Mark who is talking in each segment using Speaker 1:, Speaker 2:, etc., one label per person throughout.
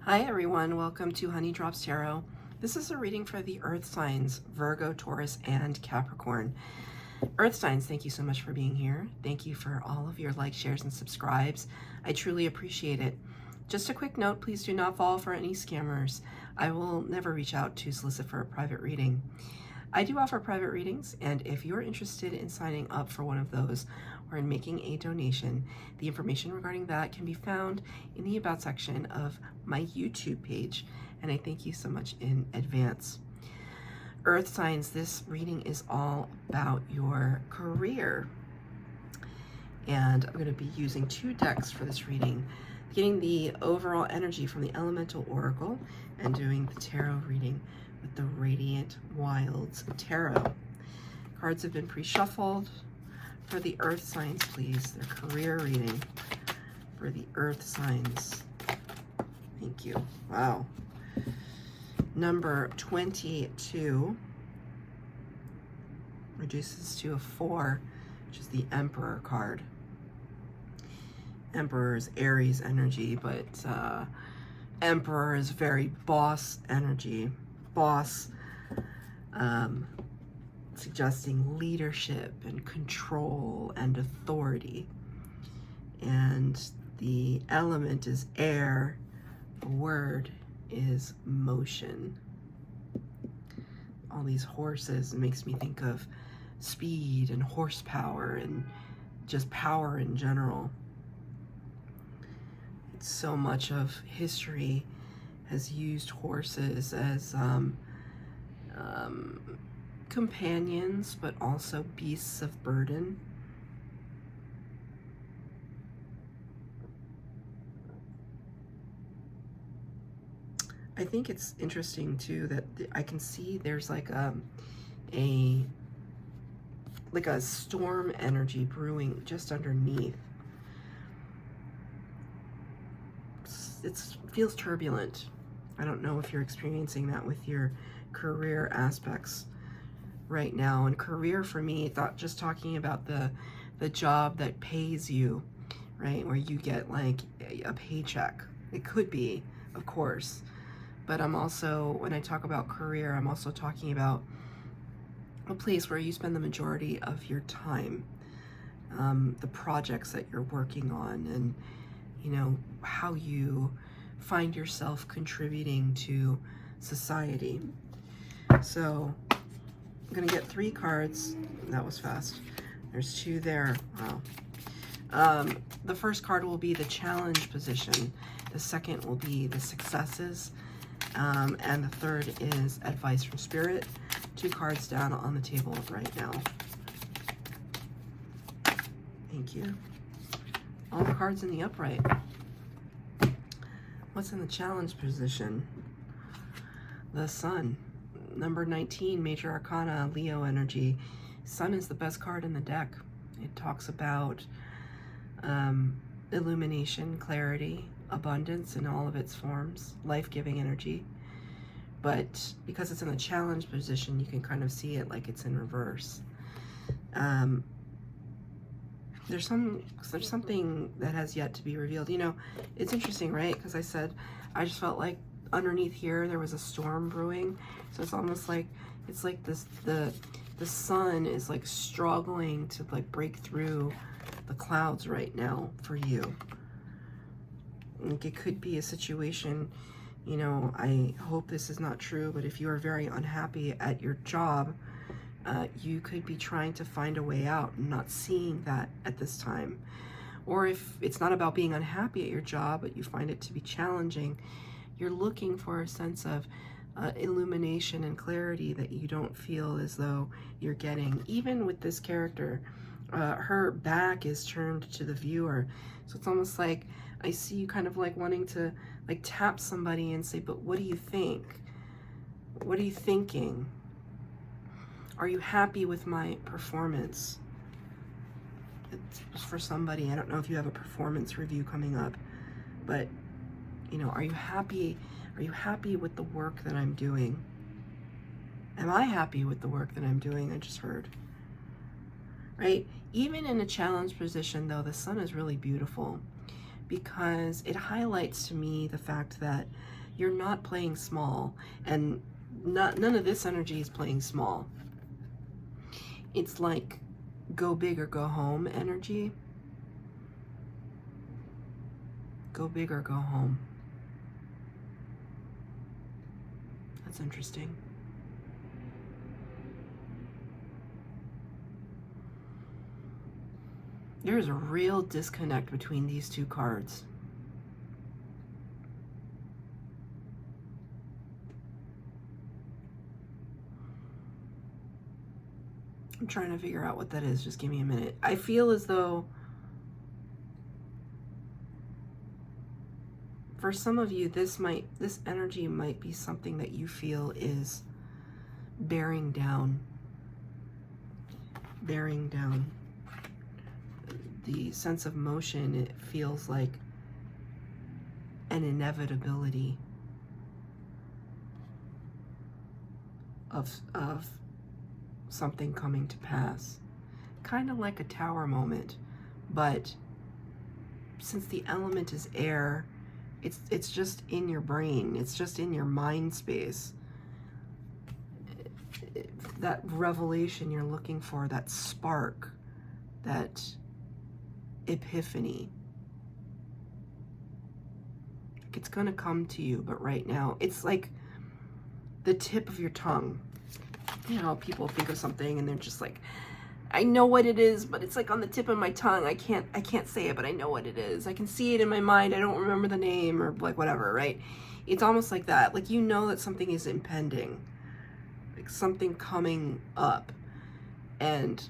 Speaker 1: Hi everyone, welcome to Honey Drops Tarot. This is a reading for the Earth signs, Virgo, Taurus, and Capricorn. Earth signs, thank you so much for being here. Thank you for all of your likes, shares, and subscribes. I truly appreciate it. Just a quick note, please do not fall for any scammers. I will never reach out to solicit for a private reading. I do offer private readings, and if you're interested in signing up for one of those or in making a donation, the information regarding that can be found in the About section of my YouTube page, and I thank you so much in advance. Earth signs, this reading is all about your career, and I'm going to be using two decks for this reading, getting the overall energy from the Elemental Oracle and doing the tarot reading with the Radiant Wilds Tarot. Cards have been pre-shuffled. For the Earth signs, please, their career reading for the Earth signs. Thank you. Wow. Number 22 reduces to a 4, which is the Emperor card. Emperor is Aries energy, but Emperor is very boss energy. Boss, suggesting leadership and control and authority. And the element is air, the word is motion. All these horses, it makes me think of speed and horsepower and just power in general. So much of history has used horses as companions, but also beasts of burden. I think it's interesting too that I can see there's like a storm energy brewing just underneath. It feels turbulent. I don't know if you're experiencing that with your career aspects right now. And career for me, just talking about the job that pays you, right? Where you get like a paycheck. It could be, of course. But I'm also, when I talk about career, I'm also talking about a place where you spend the majority of your time, the projects that you're working on, and you know, how you find yourself contributing to society. So I'm gonna get 3 cards. That was fast. There's 2 there. Wow. The first card will be the challenge position. The second will be the successes. And the third is advice from spirit. 2 cards down on the table right now. Thank you. All the cards in the upright. What's in the challenge position? The Sun. Number 19, Major Arcana, Leo energy. Sun is the best card in the deck. It talks about illumination, clarity, abundance in all of its forms, life-giving energy. But because it's in the challenge position, you can kind of see it like it's in reverse. There's something that has yet to be revealed. You know, it's interesting, right? Because I said, I just felt like underneath here there was a storm brewing. So it's almost like, it's like this, the sun is like struggling to like break through the clouds right now for you. Like it could be a situation, you know, I hope this is not true, but if you are very unhappy at your job, you could be trying to find a way out and not seeing that at this time. Or if it's not about being unhappy at your job, but you find it to be challenging, you're looking for a sense of illumination and clarity that you don't feel as though you're getting. Even with this character, her back is turned to the viewer. So it's almost like I see you kind of like wanting to like tap somebody and say, but what do you think? What are you thinking? Are you happy with my performance? It's for somebody. I don't know if you have a performance review coming up, but you know, are you happy? Are you happy with the work that I'm doing? Am I happy with the work that I'm doing? I just heard. Right? Even in a challenge position though, the Sun is really beautiful because it highlights to me the fact that You're not playing small, and none of this energy is playing small. It's like go big or go home energy. Go big or go home. That's interesting. There's a real disconnect between these two cards. I'm trying to figure out what that is. Just give me a minute. I feel as though for some of you, this energy might be something that you feel is bearing down. The sense of motion, it feels like an inevitability of something coming to pass. Kind of like a tower moment, but since the element is air, it's just in your brain, it's just in your mind space. That revelation you're looking for, that spark, that epiphany, it's gonna come to you, but right now it's like the tip of your tongue. You know, people think of something and they're just like, I know what it is, but it's like on the tip of my tongue. I can't say it, but I know what it is. I can see it in my mind. I don't remember the name or like whatever, right? It's almost like that. Like, you know that something is impending, like something coming up, and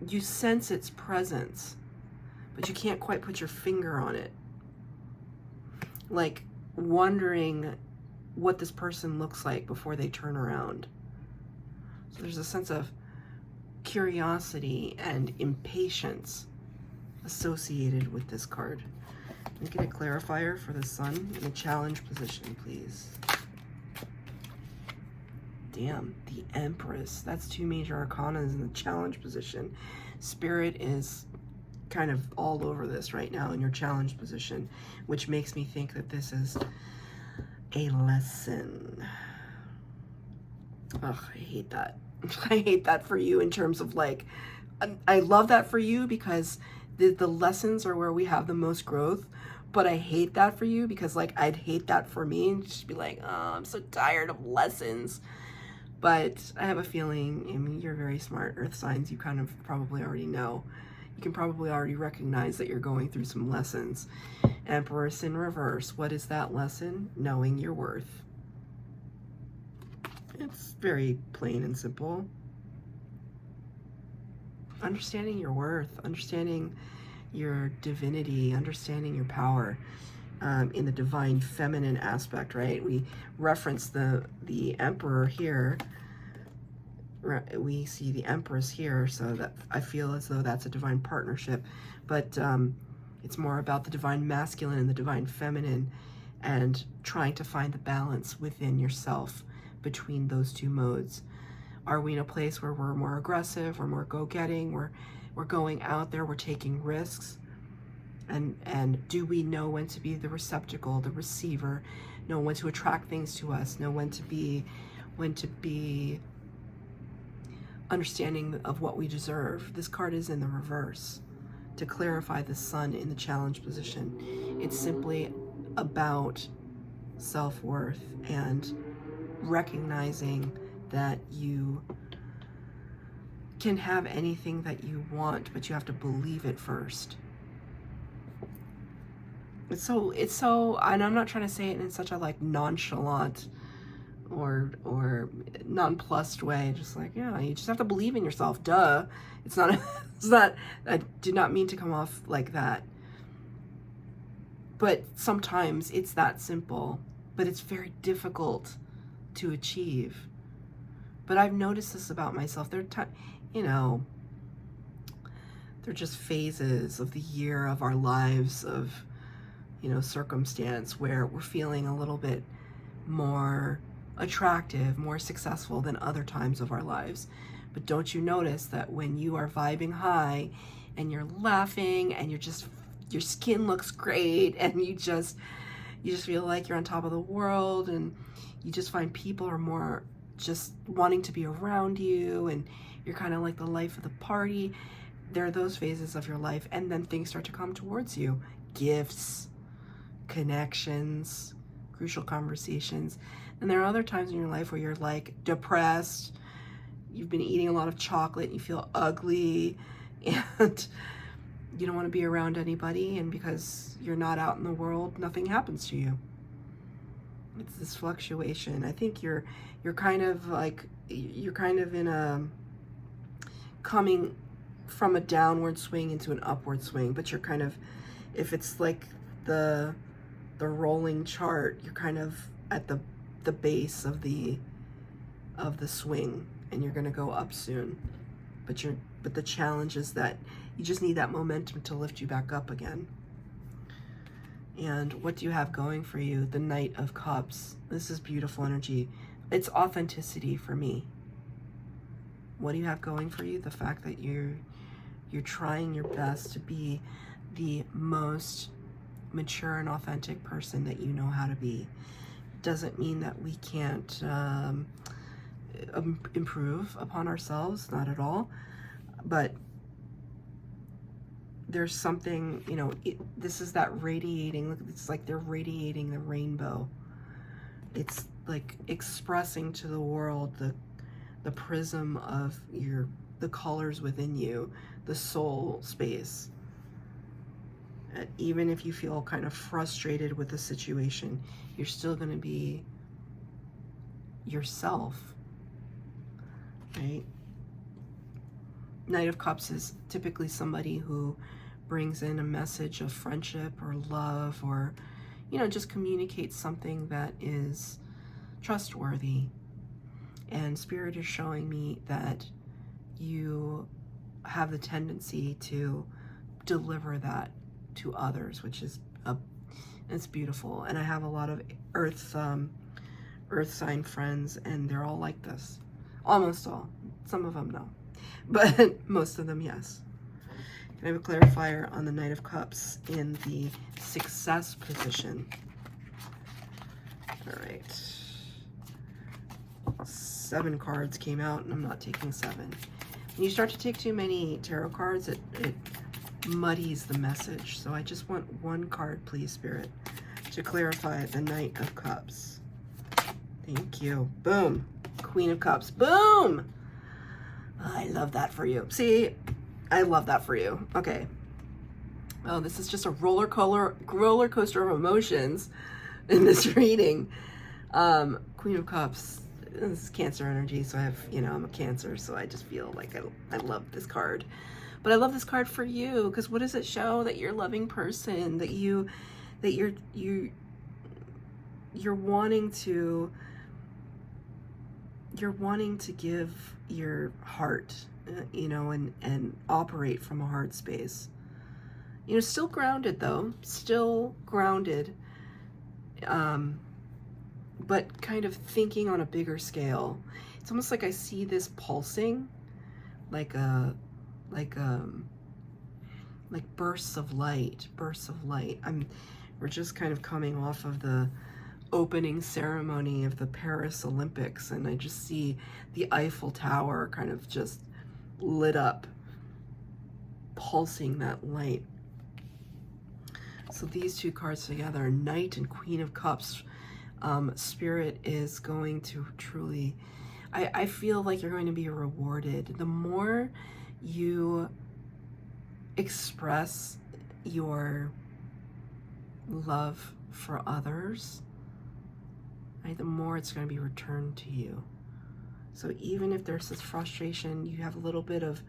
Speaker 1: you sense its presence, but you can't quite put your finger on it. Like wondering what this person looks like before they turn around. So there's a sense of curiosity and impatience associated with this card. Can we get a clarifier for the sun in the challenge position, please? Damn, the Empress. That's 2 major arcanas in the challenge position. Spirit is kind of all over this right now in your challenge position, which makes me think that this is a lesson. Ugh, I hate that. I hate that for you in terms of like, I love that for you because the lessons are where we have the most growth, but I hate that for you because like I'd hate that for me and just be like, oh, I'm so tired of lessons. But I have a feeling, I mean, you're very smart, earth signs, you kind of probably already know. You can probably already recognize that you're going through some lessons. Empress in reverse. What is that lesson? Knowing your worth. It's very plain and simple. Understanding your worth, understanding your divinity, understanding your power in the divine feminine aspect, right? We reference the Emperor here. We see the Empress here, so that I feel as though that's a divine partnership, but it's more about the divine masculine and the divine feminine and trying to find the balance within yourself between those two modes. Are we in a place where we're more aggressive, we're more go-getting, we're going out there, we're taking risks? And do we know when to be the receptacle, the receiver, know when to attract things to us, know when to be understanding of what we deserve? This card is in the reverse to clarify the sun in the challenge position. It's simply about self-worth and recognizing that you can have anything that you want, but you have to believe it first. It's so, and I'm not trying to say it in such a like nonchalant or nonplussed way, just like, yeah, you just have to believe in yourself, duh. It's not, I did not mean to come off like that. But sometimes it's that simple, but it's very difficult to achieve. But I've noticed this about myself. They're just phases of the year of our lives of, circumstance where we're feeling a little bit more attractive, more successful than other times of our lives. But don't you notice that when you are vibing high and you're laughing and your skin looks great and you just feel like you're on top of the world, and you just find people are more just wanting to be around you, and you're kind of like the life of the party. There are those phases of your life, and then things start to come towards you. Gifts, connections, crucial conversations. And there are other times in your life where you're like depressed, you've been eating a lot of chocolate, you feel ugly, and you don't want to be around anybody, and because you're not out in the world, nothing happens to you. It's this fluctuation. I think you're kind of like, you're kind of in a coming from a downward swing into an upward swing, but you're kind of, if it's like the rolling chart, you're kind of at the base of the swing, and you're going to go up soon. But the challenge is that you just need that momentum to lift you back up again. And what do you have going for you? The Knight of Cups. This is beautiful energy. It's authenticity for me. What do you have going for you? The fact that you're trying your best to be the most mature and authentic person that you know how to be. Doesn't mean that we can't improve upon ourselves, not at all. But there's something, you know, this is that radiating, look, it's like they're radiating the rainbow. It's like expressing to the world the prism of the colors within you, the soul space. Even if you feel kind of frustrated with the situation, you're still going to be yourself, right? Knight of Cups is typically somebody who brings in a message of friendship or love, or, you know, just communicates something that is trustworthy. And Spirit is showing me that you have the tendency to deliver that to others, which is it's beautiful. And I have a lot of earth sign friends, and they're all like this. Almost all. Some of them no, but most of them yes. Can I have a clarifier on the Knight of Cups in the success position? All right. 7 cards came out, and I'm not taking 7. When you start to take too many tarot cards, it muddies the message. So I just want 1 card, please, Spirit, to clarify the Knight of Cups. Thank you. Boom. Queen of Cups. Boom. I love that for you. See, I love that for you. Okay. Oh, this is just a roller coaster of emotions in this reading. Queen of Cups. This is Cancer energy, so I have, you know, I'm a Cancer, so I just feel like I love this card. But I love this card for you, because what does it show? That you're a loving person, that you're wanting to give your heart, you know, and operate from a heart space. You know, still grounded though, still grounded, but kind of thinking on a bigger scale. It's almost like I see this pulsing, like bursts of light. We're just kind of coming off of the opening ceremony of the Paris Olympics, and I just see the Eiffel Tower kind of just lit up, pulsing that light. So these 2 cards together, Knight and Queen of Cups, Spirit is going to truly, I feel like you're going to be rewarded. The more you express your love for others, right, the more it's going to be returned to you. So even if there's this frustration, you have a little bit of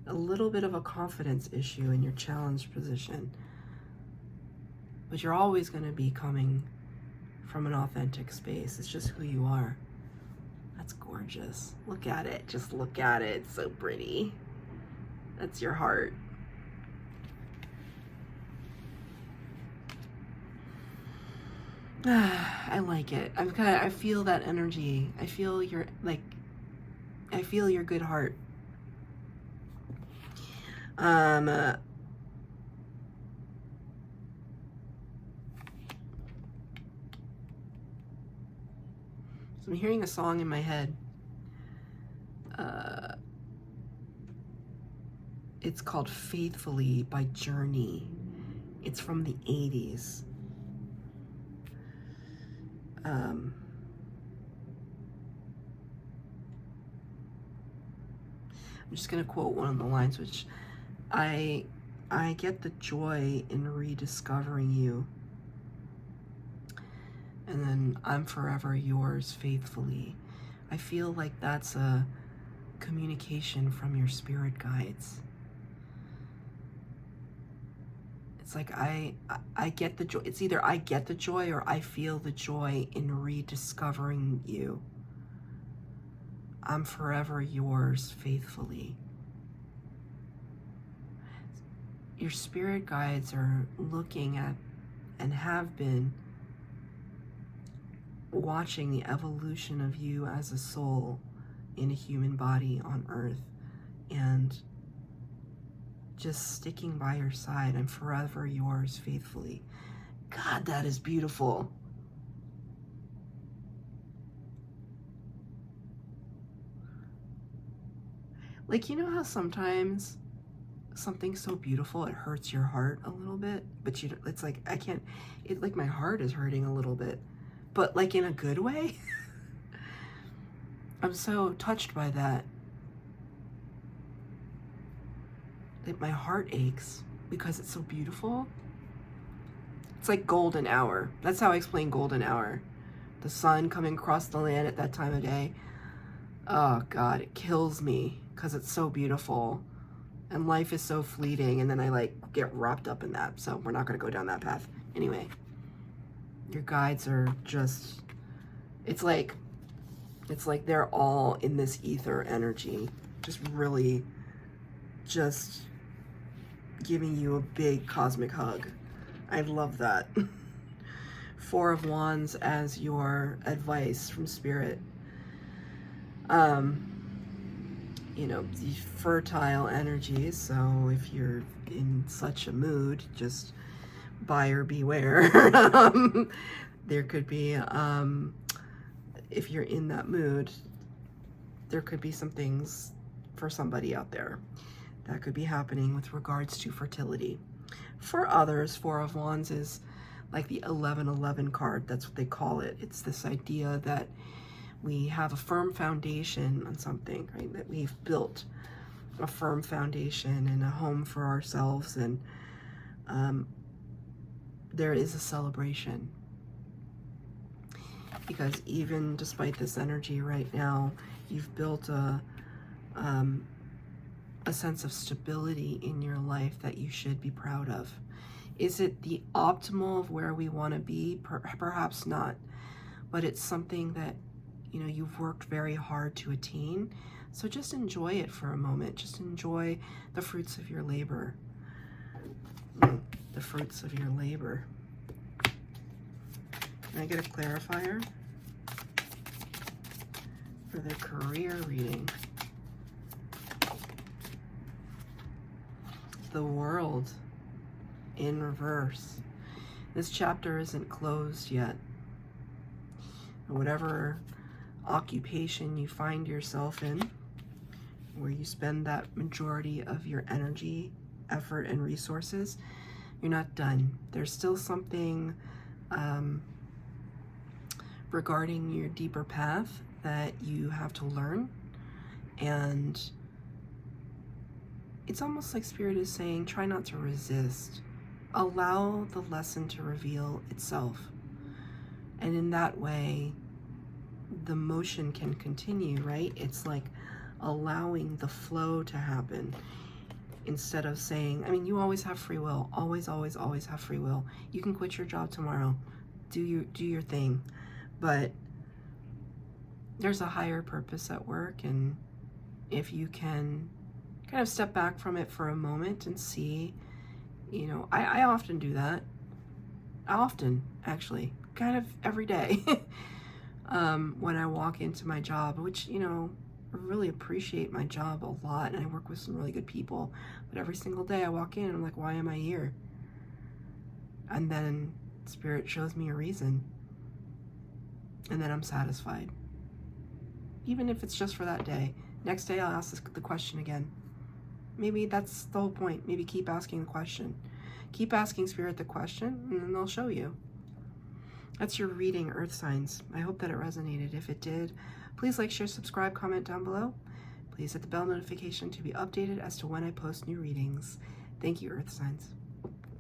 Speaker 1: a confidence issue in your challenged position, but you're always going to be coming from an authentic space. It's just who you are. That's gorgeous. Look at it. Just look at it. It's so pretty. That's your heart. I like it. I feel that energy. I feel your good heart. So I'm hearing a song in my head. It's called Faithfully by Journey. It's from the 80s. I'm just going to quote one of the lines, which I get the joy in rediscovering you. And then I'm forever yours faithfully. I feel like that's a communication from your spirit guides. It's like I get the joy. It's either I get the joy or I feel the joy in rediscovering you. I'm forever yours faithfully. Your spirit guides are looking at and have been watching the evolution of you as a soul in a human body on earth, and just sticking by your side. I'm forever yours faithfully. God, that is beautiful. Like, you know how sometimes something's so beautiful it hurts your heart a little bit, but it's like I can't, it like my heart is hurting a little bit, but like in a good way. I'm so touched by that. That my heart aches because it's so beautiful. It's like golden hour. That's how I explain golden hour. The sun coming across the land at that time of day. Oh God, it kills me because it's so beautiful. And life is so fleeting, and then I like get wrapped up in that. So we're not gonna go down that path. Anyway, your guides are just, it's like they're all in this ether energy, just really just giving you a big cosmic hug. I love that. Four of Wands as your advice from Spirit. You know, the fertile energies, so if you're in such a mood, just buyer beware. There could be, if you're in that mood, there could be some things for somebody out there that could be happening with regards to fertility. For others, Four of Wands is like the 1111 card. That's what they call it. It's this idea that we have a firm foundation on something, right? That we've built a firm foundation and a home for ourselves, and there is a celebration. Because even despite this energy right now, you've built a sense of stability in your life that you should be proud of. Is it the optimal of where we want to be? Perhaps not, but it's something that, you know, you've worked very hard to attain. So just enjoy it for a moment. Just enjoy the fruits of your labor. The fruits of your labor. Can I get a clarifier for the career reading? The World in reverse. This chapter isn't closed yet. Whatever occupation you find yourself in, where you spend that majority of your energy, effort, and resources, you're not done. There's still something regarding your deeper path that you have to learn, and it's almost like Spirit is saying, try not to resist. Allow the lesson to reveal itself. And in that way, the motion can continue, right? It's like allowing the flow to happen instead of saying, I mean, you always have free will. Always, always, always have free will. You can quit your job tomorrow. Do your thing. But there's a higher purpose at work, and if you can kind of step back from it for a moment and see, you know, I often do that. Often, actually, kind of every day. When I walk into my job, which, you know, I really appreciate my job a lot, and I work with some really good people, but every single day I walk in and I'm like, why am I here? And then Spirit shows me a reason, and then I'm satisfied. even if it's just for that day. Next day I'll ask the question again. Maybe that's the whole point. Maybe keep asking the question. Keep asking Spirit the question, and then they'll show you. That's your reading, Earth signs. I hope that it resonated. If it did, please like, share, subscribe, comment down below. Please hit the bell notification to be updated as to when I post new readings. Thank you, Earth signs.